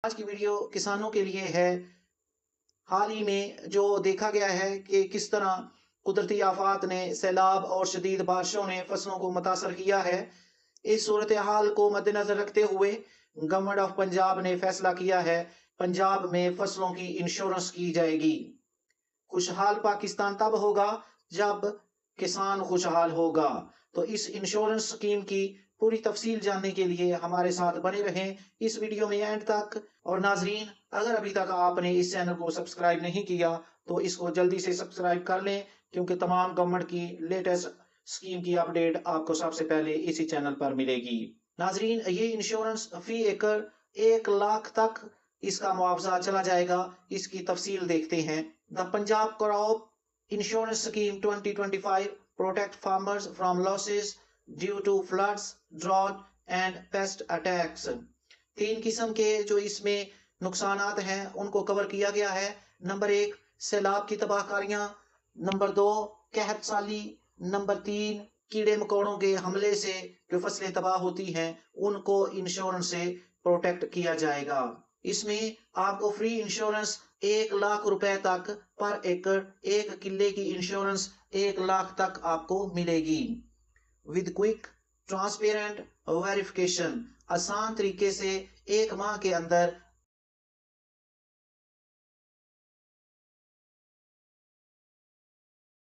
آج کی ویڈیو کسانوں کے لیے ہے۔ حال ہی میں جو دیکھا گیا ہے کہ کس طرح قدرتی آفات نے، سیلاب اور شدید بارشوں نے فصلوں کو متاثر کیا ہے۔ اس صورتحال کو مد نظر رکھتے ہوئے گورنمنٹ آف پنجاب نے فیصلہ کیا ہے پنجاب میں فصلوں کی انشورنس کی جائے گی۔ خوشحال پاکستان تب ہوگا جب کسان خوشحال ہوگا۔ تو اس انشورنس سکیم کی پوری تفصیل جاننے کے لیے ہمارے ساتھ بنے رہیں اس ویڈیو میں اینڈ تک۔ اور ناظرین، اگر ابھی تک آپ نے اس چینل کو سبسکرائب نہیں کیا تو اس کو جلدی سے سبسکرائب کر لیں، کیونکہ تمام گورنمنٹ کی لیٹسٹ سکیم کی اپڈیٹ آپ کو سب سے پہلے اسی چینل پر ملے گی۔ ناظرین، یہ انشورنس فی ایکڑ 1 لاکھ تک اس کا معاوضہ چلا جائے گا۔ اس کی تفصیل دیکھتے ہیں۔ The Punjab Crop Insurance Scheme 2025 protect farmers from losses due to floods, drought and pest attacks۔ 3 قسم کے جو اس میں نقصانات ہیں ان کو کور کیا گیا ہے۔ نمبر 1 سیلاب کی تباہ کاریاں، نمبر 2 قحط سالی، نمبر 3 کیڑے مکوڑوں کے حملے سے جو فصلیں تباہ ہوتی ہیں ان کو انشورنس سے پروٹیکٹ کیا جائے گا۔ اس میں آپ کو فری انشورنس 1 لاکھ روپے تک پر ایکڑ، 1 کلے کی انشورنس 1 لاکھ تک آپ کو ملے گی۔ ود کوئک ٹرانسپیرنٹ ویریفیکیشن، آسان طریقے سے 1 ماہ کے اندر